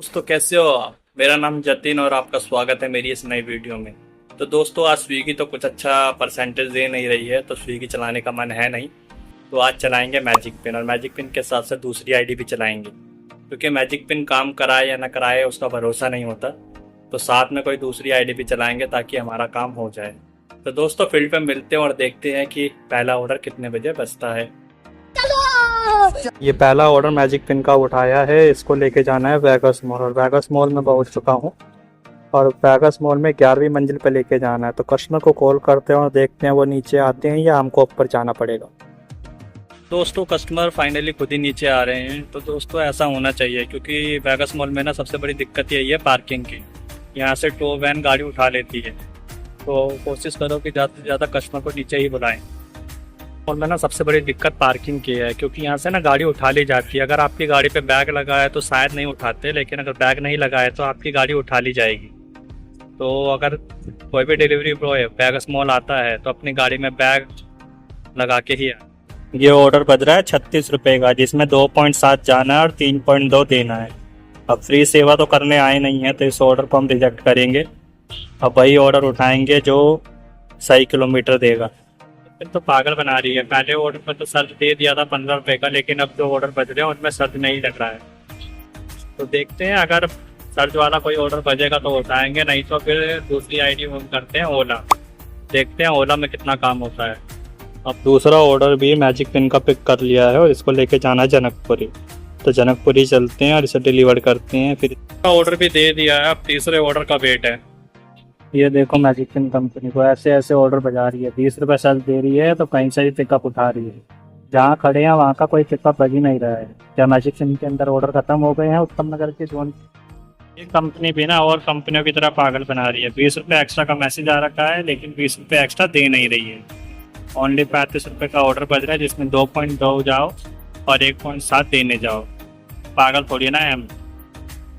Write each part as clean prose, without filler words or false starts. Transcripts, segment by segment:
दोस्तों कैसे हो आप। मेरा नाम जतिन और आपका स्वागत है मेरी इस नई वीडियो में। तो दोस्तों आज स्विगी तो कुछ अच्छा परसेंटेज दे नहीं रही है, तो स्विगी चलाने का मन है नहीं। तो आज चलाएंगे मैजिक पिन, और मैजिक पिन के साथ साथ दूसरी आईडी भी चलाएंगे, क्योंकि मैजिक पिन काम कराए या ना कराए उसका भरोसा नहीं होता। तो साथ में कोई दूसरी आईडी भी चलाएंगे ताकि हमारा काम हो जाए। तो दोस्तों फील्ड पे मिलते हैं और देखते हैं कि पहला ऑर्डर कितने बजे बजता है। ये पहला ऑर्डर मैजिक पिन का उठाया है, इसको लेके जाना है वेगस मॉल, और वेगस मॉल में पहुंच चुका हूँ। और वेगस मॉल में 11वीं मंजिल पे लेके जाना है। तो कस्टमर को कॉल करते हैं और देखते हैं वो नीचे आते हैं या हमको ऊपर जाना पड़ेगा। दोस्तों कस्टमर फाइनली खुद ही नीचे आ रहे हैं। तो दोस्तों ऐसा होना चाहिए, क्योंकि वेगस मॉल में ना सबसे बड़ी दिक्कत यही है पार्किंग की। यहाँ से टो वैन गाड़ी उठा लेती है, तो कोशिश करो कि ज़्यादा से ज़्यादा कस्टमर को नीचे ही बुलाएं। और में ना सबसे बड़ी दिक्कत पार्किंग की है, क्योंकि यहाँ से ना गाड़ी उठा ली जाती है। अगर आपकी गाड़ी पे बैग लगा है तो शायद नहीं उठाते, लेकिन अगर बैग नहीं लगा है तो आपकी गाड़ी उठा ली जाएगी। तो अगर कोई भी डिलीवरी बॉय वेगस मॉल आता है तो अपनी गाड़ी में बैग लगा के ही आए। ये ऑर्डर बज रहा है 36 रुपये का, जिसमें 2.7 जाना है और 3.2 देना है। अब फ्री सेवा तो करने आए नहीं है, तो इस ऑर्डर को हम रिजेक्ट करेंगे। अब वही ऑर्डर उठाएंगे जो सही किलोमीटर देगा। तो पागल बना रही है। पहले ऑर्डर पर तो सर्च दे दिया था 15 रुपये का, लेकिन अब जो ऑर्डर बज रहे हैं उनमें सर्च नहीं लग रहा है। तो देखते हैं, अगर सर्च वाला कोई ऑर्डर बजेगा तो उठाएंगे, नहीं तो फिर दूसरी आईडी हम करते हैं ओला। देखते हैं ओला में कितना काम होता है। अब दूसरा ऑर्डर भी मैजिक पिन का पिक कर लिया है और इसको लेके जाना है जनकपुरी। तो जनकपुरी चलते हैं और इसे डिलीवर करते हैं। फिर ऑर्डर भी दे दिया है, अब तीसरे ऑर्डर का वेट है। ये देखो मैजिक पिन कंपनी को ऐसे ऐसे ऑर्डर बजा रही है। 20 रुपये सर्च दे रही है तो कहीं से भी पिकअप उठा रही है। जहाँ खड़े हैं वहाँ का कोई पिकअप बज ही नहीं रहा है। क्या मैजिक पिन के अंदर ऑर्डर खत्म हो गए हैं उत्तम नगर के जोन? ये कंपनी भी ना और कंपनियों की तरह पागल बना रही है। 20 रुपये एक्स्ट्रा का मैसेज आ रखा है, लेकिन 20 रुपये एक्स्ट्रा दे नहीं रही है। ओनली 35 रुपये का ऑर्डर बज रहा है, जिसमें 2.2 जाओ और 1.7 देने जाओ। पागल थोड़ी ना है हम।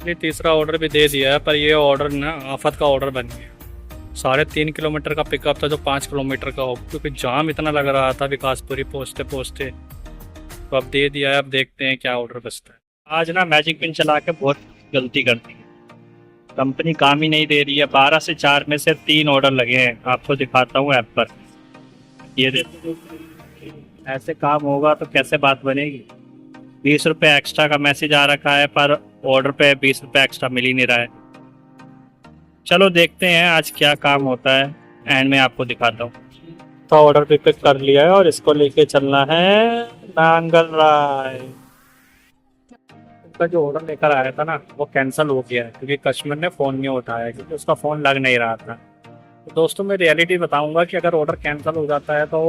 ये तीसरा ऑर्डर भी दे दिया है, पर ये ऑर्डर ना आफत का ऑर्डर बन गया। 3.5 किलोमीटर का पिकअप था जो 5 किलोमीटर का हो, क्योंकि जाम इतना लग रहा था विकासपुरी पहुँचते पहुँचते। तो अब दे दिया है, अब देखते हैं क्या ऑर्डर बचता है। आज ना मैजिक पिन चला के बहुत गलती करती है। कंपनी काम ही नहीं दे रही है। 12 से 4 में से 3 ऑर्डर लगे हैं, आपको दिखाता हूँ ऐप पर। ये देखो, ऐसे काम होगा तो कैसे बात बनेगी। 20 रुपये एक्स्ट्रा का मैसेज आ रखा है, पर ऑर्डर पे 20 रुपये एक्स्ट्रा मिल ही नहीं रहा है। चलो देखते हैं आज क्या काम होता है, एंड में आपको दिखाता हूँ। तो ऑर्डर भी पिक कर लिया है और इसको लेके चलना है नांगल राय। उसका जो ऑर्डर लेकर आया था ना वो कैंसिल हो गया है, क्योंकि कस्टमर ने फ़ोन नहीं उठाया, क्योंकि उसका फ़ोन लग नहीं रहा था। तो दोस्तों मैं रियलिटी बताऊंगा कि अगर ऑर्डर कैंसिल हो जाता है तो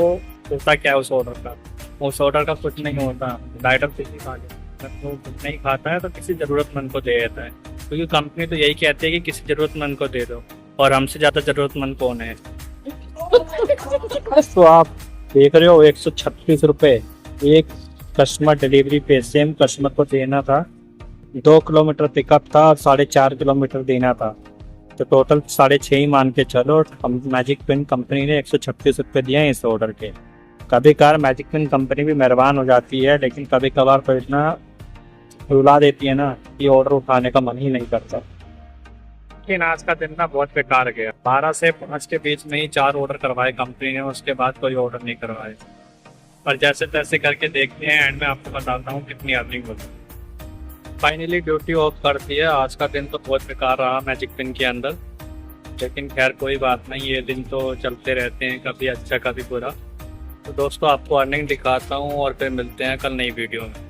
होता क्या है उस ऑर्डर का। उस ऑर्डर का कुछ नहीं होता। राइडर किसी खा गया, अगर वो कुछ नहीं खाता है तो किसी ज़रूरतमंद को दे देता है, क्योंकि कंपनी तो यही कहती है कि किसी ज़रूरतमंद को दे दो, और हमसे ज़्यादा ज़रूरतमंद कौन है। तो आप देख रहे हो 136 रुपये एक कस्टमर डिलीवरी पे। सेम कस्टमर को देना था। 2 किलोमीटर पिकअप था और 4.5 किलोमीटर देना था, तो टोटल 6.5 ही मान के चलो। मैजिक पिन कंपनी ने 136 रुपये दिए हैं इस ऑर्डर के। कभी कभार मैजिक पिन कंपनी भी मेहरबान हो जाती है, लेकिन कभी कभार तो इतना रुला देती है ना कि ऑर्डर उठाने का मन ही नहीं करता। लेकिन आज का दिन ना बहुत बेकार गया। 12 से 5 के बीच में ही 4 ऑर्डर करवाए कंपनी ने, उसके बाद कोई ऑर्डर नहीं करवाए। पर जैसे तैसे करके देखते हैं, एंड में आपको बताता हूँ कितनी अर्निंग होती। फाइनली ड्यूटी ऑफ कर दी है। आज का दिन तो बहुत बेकार रहा मैजिक पिन के अंदर, लेकिन खैर कोई बात नहीं, ये दिन तो चलते रहते हैं, कभी अच्छा कभी बुरा। तो दोस्तों आपको अर्निंग दिखाता हूँ और फिर मिलते हैं कल नई वीडियो में।